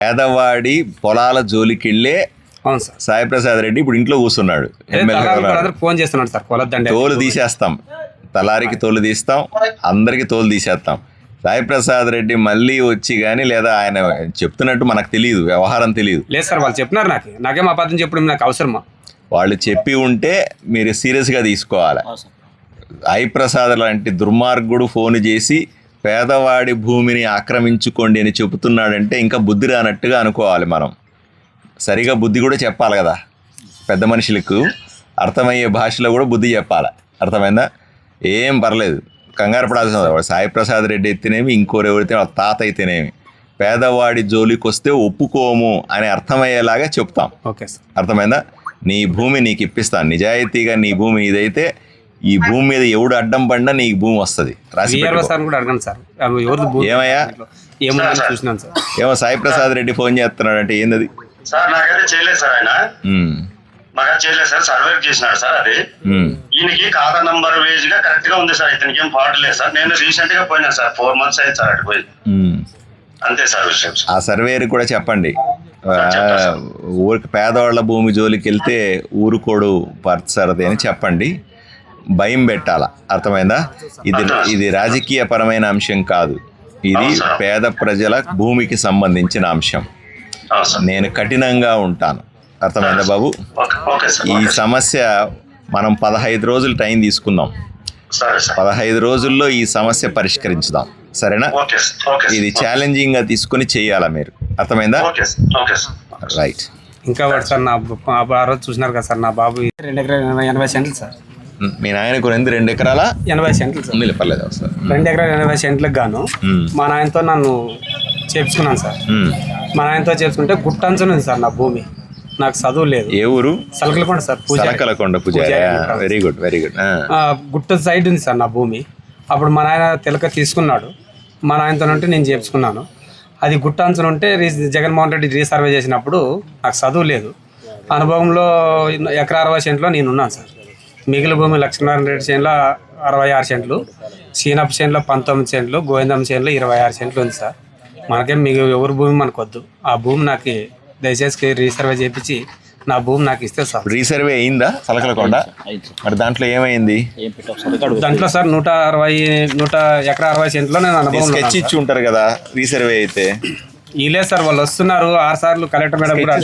పేదవాడి పొలాల జోలికెళ్ళే అవును సార్. సాయి ప్రసాద్ రెడ్డి ఇప్పుడు ఇంట్లో కూర్చున్నాడు. ఫోన్ చేస్తున్నాడు సార్, తోలు తీసేస్తాం, తలారికి తోలు తీస్తాం, అందరికి తోలు తీసేస్తాం. సాయి ప్రసాద్ రెడ్డి మళ్ళీ వచ్చి కానీ లేదా ఆయన చెప్తున్నట్టు మనకు తెలియదు, వ్యవహారం తెలియదు. లేదు సార్, వాళ్ళు చెప్పినారు నాకేం అబద్ధం చెప్పడం నాకు అవసరమా? వాళ్ళు చెప్పి ఉంటే మీరు సీరియస్గా తీసుకోవాలి. సాయి ప్రసాద్ లాంటి దుర్మార్గుడు ఫోన్ చేసి పేదవాడి భూమిని ఆక్రమించుకోండి అని చెబుతున్నాడంటే ఇంకా బుద్ధి రానట్టుగా అనుకోవాలి మనం. సరిగా బుద్ధి కూడా చెప్పాలి కదా, పెద్ద మనుషులకు అర్థమయ్యే భాషలో కూడా బుద్ధి చెప్పాలి. అర్థమైందా? ఏం పర్లేదు, కంగారు పడాల్సిన వాడు సాయి ప్రసాద్ రెడ్డి అయితేనేమి, ఇంకోరెవరైతే వాళ్ళ తాత అయితేనేమి, పేదవాడి జోలికి వస్తే ఒప్పుకోము అని అర్థమయ్యేలాగా చెప్తాం. ఓకే సార్, అర్థమైందా? నీ భూమి నీకు ఇప్పిస్తాను, నిజాయితీగా నీ భూమి ఇదైతే ఈ భూమి మీద ఎవడు అడ్డం పడినా నీకు భూమి వస్తుంది. ఏమయ్యా ఏమో సాయి ప్రసాద్ రెడ్డి ఫోన్ చేస్తున్నాడు అంటే ఏంది సార్? నాకైతే చేయలేదు సార్, ఆయన మాకు చేయలేదు సార్, సర్వే చేసినాడు సార్. అది ఈయనకి ఖాతా నంబర్ వేజ్ గా కరెక్ట్ గా ఉంది సార్, ఇతనికి ఏం ఫాల్ట్ లేదు సార్. నేను రీసెంట్ గా పోయినా సార్, 4 months అయింది సార్ అటు పోయి. అంతే సార్ విషయం. ఆ సర్వేకి కూడా చెప్పండి, ఊరికి పేదవాళ్ళ భూమి జోలికి వెళ్తే ఊరుకోడు పరచరది అని చెప్పండి, భయం పెట్టాల. అర్థమైందా? ఇది రాజకీయ పరమైన అంశం కాదు, ఇది పేద ప్రజల భూమికి సంబంధించిన అంశం. నేను కఠినంగా ఉంటాను. అర్థమైందా బాబు? ఈ సమస్య మనం 15 రోజులు టైం తీసుకుందాం, 15 రోజుల్లో ఈ సమస్య పరిష్కరించుదాం, సరేనా? ఇది ఛాలెంజింగ్ గా తీసుకుని చెయ్యాలా మీరు, అర్థమైందా? రైట్. ఇంకా సార్ ఆ రోజు చూసినారు కదా సార్, నా బాబు 2 ఎకరాల 80 సెంట్లు సార్. మీ నాయనకు 2 ఎకరాల 80 సెంట్లు సార్. పర్లేదు సార్. 2 ఎకరాల 80 సెంట్లకు గాను మా నాయనతో నన్ను చేర్చుకున్నాను సార్. మా నాయనతో చేర్చుకుంటే గుట్టంచుని ఉంది సార్ నా భూమి, నాకు చదువు లేదు. ఏ ఊరు? సలకలకొండ సార్. సలకలకొండ పూజారి. Very good, very good. గుట్ట సైడ్ ఉంది సార్ నా భూమి. అప్పుడు మా నాయన తెలక తీసుకున్నాడు, మా నాయనతో ఉంటే నేను చేర్చుకున్నాను. అది గుట్టాంచుని ఉంటే జగన్మోహన్ రెడ్డి రీసర్వే చేసినప్పుడు నాకు చదువు లేదు, అనుభవంలో 1 ఎకరా 60 సెంట్లో నేను ఉన్నాను సార్. మిగిలిన భూమి లక్ష్మీనారాయణ రెడ్డి చేనులో 66 సెంట్లు, సీనప్ప చేనులో 19 సెంట్లు, గోవిందమ్మ చేనులో 26 సెంట్లు ఉంది సార్. మనకేం మిగిలి ఎవరి భూమి మనకొద్దు, ఆ భూమి నాకు దయచేసి రీసర్వే చేయించి నా భూమి నాకు ఇస్తే సార్. రీసర్వే అయిందా సలకలకొండ? మరి దాంట్లో ఏమైంది? దాంట్లో సార్ 1 ఎకరా 60 సెంట్లో నేను అనుభవం స్కెచ్ ఇచ్చి ఉంటారు కదా రీసర్వే అయితే. ఇలే సార్, వాళ్ళు వస్తున్నారు 6 సార్లు కలెక్టర్ మేడం కూడా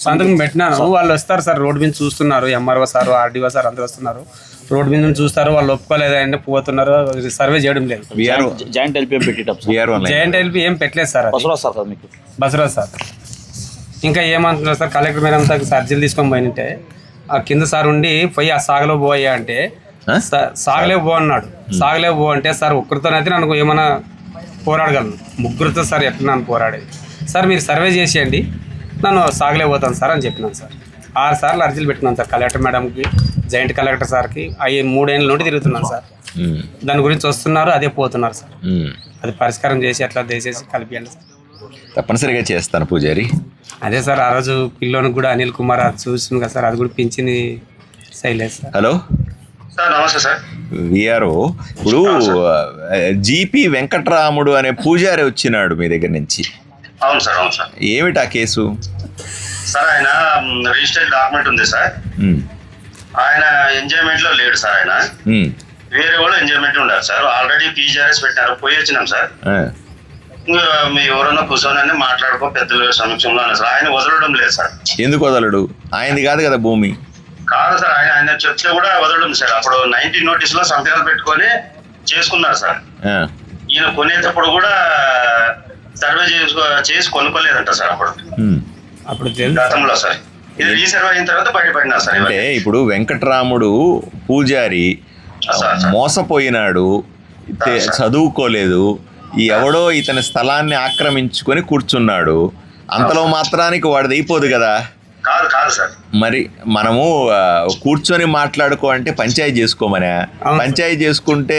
సంతకం పెట్టినాను. వాళ్ళు వస్తారు సార్, రోడ్డు మీద చూస్తున్నారు, ఎంఆర్ఓ సార్, ఆర్డీఓ సార్ అందరూ వస్తున్నారు, రోడ్డు మీద చూస్తారు. వాళ్ళు ఒప్పుకోలేదంటే పోతున్నారు, సర్వే చేయడం లేదు. జాయింట్ ఎల్పీ ఏం పెట్టలేదు సార్, బసరాజ్ సార్. ఇంకా ఏమంటున్నారు సార్, కలెక్టర్ మేడం అర్జీలు తీసుకొని పోయినంటే ఆ కింద సార్ ఉండి పోయి ఆ సాగలో పోయా అంటే సాగలే పో అన్నాడు. సాగలే పో అంటే సార్ ఒక్కరితోనైతే నన్ను ఏమైనా పోరాడగలను, ముగ్గురితో సార్ ఎట్లా నన్ను పోరాడేది సార్. మీరు సర్వే చేసేయండి, నన్ను సాగలే పోతాను సార్ అని చెప్పినాను సార్. 6 సార్లు అర్జీలు పెట్టినాను సార్ కలెక్టర్ మేడంకి, జాయింట్ కలెక్టర్ సార్కి. 3 ఏళ్ళ నుండి తిరుగుతున్నాను సార్. దాని గురించి వస్తున్నారు, అదే పోతున్నారు సార్. అది పరిష్కారం చేసి అట్లా దయచేసి కలిపియండి సార్. తప్పనిసరిగా చేస్తాను పూజారి. అదే సార్, ఆ రోజు పిల్లోనికి కూడా అనిల్ కుమార్ అది చూసింది కదా సార్, అది కూడా పింఛని సైలేదు సార్. హలో సార్, నమస్తే సార్. విఆర్ఓ, ఇప్పుడు జీపీ వెంకట్రాముడు అనే పూజారి వచ్చినాడు మీ దగ్గర నుంచి. అవును సార్, అవును సార్. ఏమిటి ఆ కేసు? సార్ ఆయన రిజిస్టర్డ్ డాక్యుమెంట్ ఉంది సార్, ఆయన ఎంజాయ్మెంట్ లో లేడు సార్. ఆయన వేరే వాళ్ళు ఎంజాయ్మెంట్ ఉండాలి సార్. ఆల్రెడీ పీజీఆర్ఎస్ పెట్టినారు, పోయి వచ్చినాం సార్. మీ ఎవరన్నా కూర్చొని మాట్లాడుకో పెద్దల సమక్షంలో సార్. ఆయన వదలడం లేదు సార్. ఎందుకు వదలడు? ఆయనది కాదు కదా భూమి. కాదు సార్, ఆయన చెప్తే కూడా వదలడం సార్. అప్పుడు 90 నోటీస్ లో సంతకాలు పెట్టుకొని చేసుకున్నారు సార్. ఈయన కొనేటప్పుడు కూడా సర్వే చేసి కొనుక్కోలేదంట సార్. అప్పుడు గతంలో సార్, ఇది రీసర్వే అయిన తర్వాత బయటపడినా సార్. అంటే ఇప్పుడు వెంకట్రాముడు పూజారి మోసపోయినాడు, చదువుకోలేదు, ఎవడో ఇతని స్థలాన్ని ఆక్రమించుకొని కూర్చున్నాడు, అంతలో మాత్రానికి వాడిది అయిపోదు కదా. కాదు సార్, మరి మనము కూర్చొని మాట్లాడుకో అంటే పంచాయతీ చేసుకోమనే. పంచాయతీ చేసుకుంటే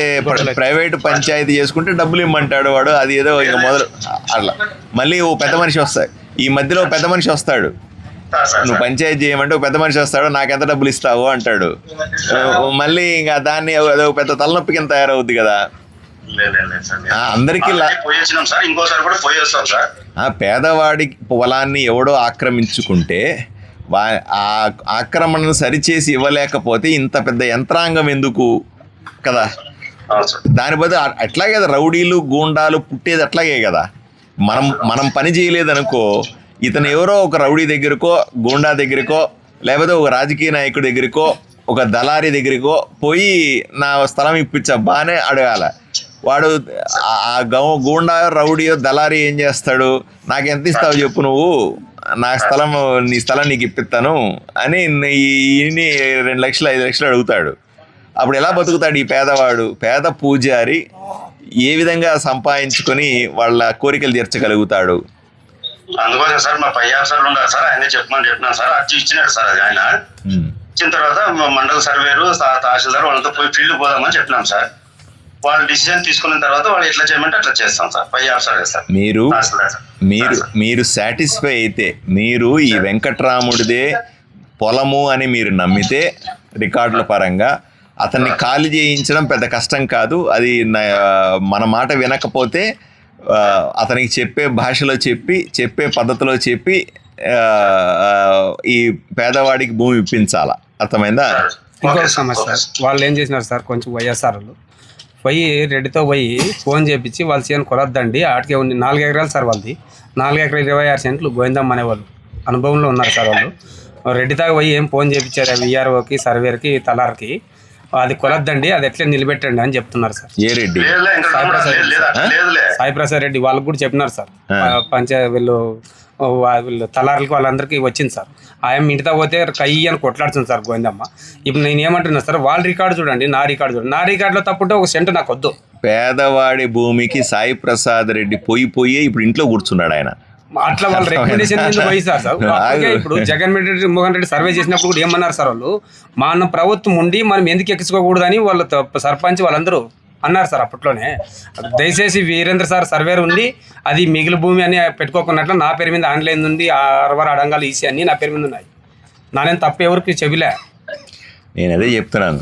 ప్రైవేట్ పంచాయతీ చేసుకుంటే డబ్బులు ఇమ్మంటాడు వాడు, అది ఏదో ఇక మొదలు అట్లా. మళ్ళీ ఓ పెద్ద మనిషి వస్తాడు, ఈ మధ్యలో పెద్ద మనిషి వస్తాడు, నువ్వు పంచాయతీ చేయమంటే ఒక పెద్ద మనిషి వస్తాడు, నాకెంత డబ్బులు ఇస్తావు అంటాడు. మళ్ళీ ఇంకా దాన్ని అదో పెద్ద తలనొప్పి కింద తయారవుద్ది కదా. లేదు సార్ అందరికీ పోయి వచ్చినాం సార్, ఇంకోసారి కూడా పోయి వస్తాం సార్. పేదవాడి పొలాన్ని ఎవడో ఆక్రమించుకుంటే ఆ ఆక్రమణను సరిచేసి ఇవ్వలేకపోతే ఇంత పెద్ద యంత్రాంగం ఎందుకు కదా? దాని బదులు అట్లాగే కదా రౌడీలు గూండాలు పుట్టేది అట్లాగే కదా. మనం పని చేయలేదనుకో, ఇతను ఎవరో ఒక రౌడీ దగ్గరకో గూండా దగ్గరకో లేకపోతే ఒక రాజకీయ నాయకుడి దగ్గరకో ఒక దళారీ దగ్గరకో పోయి నా స్థలం ఇప్పించబ్బా అని అడగాల. వాడు ఆ గూండా రౌడీయో దళారీ ఏం చేస్తాడు, నాకు ఎంత ఇస్తావు చెప్పు, నువ్వు నీ స్థలం నీకు ఇప్పిస్తాను అని 2 లక్షలు 5 లక్షలు అడుగుతాడు. అప్పుడు ఎలా బతుకుతాడు ఈ పేదవాడు? పేద పూజారి ఏ విధంగా సంపాదించుకొని వాళ్ళ కోరికలు తీర్చగలుగుతాడు? అందుకోసం సార్ మా పై ఆఫీసర్లు ఉన్నారు సార్, ఆయన చెప్పినాను సార్, అర్జీ ఇచ్చినాడు సార్. అది ఆయన ఇచ్చిన తర్వాత మండల సర్వేరు తహసీల్దార్ వాళ్ళతో పోయి ఫీల్డ్ పోదామని చెప్పినాం సార్. వాళ్ళు డిసిజన్ తీసుకున్న తర్వాత వాళ్ళు ఎట్లా చేయమంటే అట్లా చేస్తాం సార్. పై ఆఫీసర్ సార్. మీరు సాటిస్ఫై అయితే, మీరు ఈ వెంకట్రాముడిదే పొలము అని మీరు నమ్మితే రికార్డుల పరంగా అతన్ని ఖాళీ చేయించడం పెద్ద కష్టం కాదు. అది మన మాట వినకపోతే అతనికి చెప్పే భాషలో చెప్పే పద్ధతిలో చెప్పి ఈ పేదవాడికి భూమి ఇప్పించాలా. అర్థమైందా? ఇంకో సమస్య, వాళ్ళు ఏం చేసినారు సార్, కొంచెం వైఎస్ఆర్లు పోయి రెడ్డితో పోయి ఫోన్ చేపించి వాళ్ళు చేయని కొలద్దండి, ఆటికే ఉంది 4 ఎకరాలు సార్ వాళ్ళది, 4 ఎకరాలు 26 సెంట్లు గోవిందమ్మ అనేవాళ్ళు అనుభవంలో ఉన్నారు సార్. వాళ్ళు రెడ్డితో పోయి ఏం ఫోన్ చేయించారు విఆర్ఓకి సర్వేర్కి తలార్కి, అది కొలద్దండి, అది ఎట్లా నిలబెట్టండి అని చెప్తున్నారు సార్. ఏ రెడ్డి? సాయి ప్రసాద్ రెడ్డి వాళ్ళకు కూడా చెప్పినారు సార్. వీళ్ళు తలార్లకి వాళ్ళందరికీ వచ్చింది సార్. ఆయన ఇంటితో పోతే కయ్యని కొట్లాడుతుంది సార్ గోవిందమ్మ. ఇప్పుడు నేను ఏమంటున్నా సార్, వాళ్ళ రికార్డు చూడండి, నా రికార్డు చూడండి, నా రికార్డులో తప్పుంటే 1 సెంటు నాకు వద్దు. పేదవాడి భూమికి సాయి ప్రసాద్ రెడ్డి పోయి ఇప్పుడు ఇంట్లో కూర్చున్నాడు ఆయన. అట్లా వాళ్ళ రికమెండేషన్ మీద పోయి సార్. ఇప్పుడు జగన్మోహన్ రెడ్డి సర్వే చేసినప్పుడు కూడా ఏమన్నారు సార్, వాళ్ళు మన ప్రభుత్వం ఉండి మనం ఎందుకు ఎక్కించుకోకూడదని వాళ్ళు సర్పంచ్ వాళ్ళందరూ అన్నారు సార్ అప్పట్లోనే. దయచేసి వీరేంద్ర సార్ సర్వేర్ ఉంది, అది మిగిలిన భూమి అని పెట్టుకోకున్నట్లు నా పేరు మీద ఆన్లైన్ ఉంది, 60 అడంగాలు ఈసీ అన్ని నా పేరు మీద ఉన్నాయి. నానేం తప్పు ఎవరికి చెవిలే. నేను అదే చెప్తున్నాను.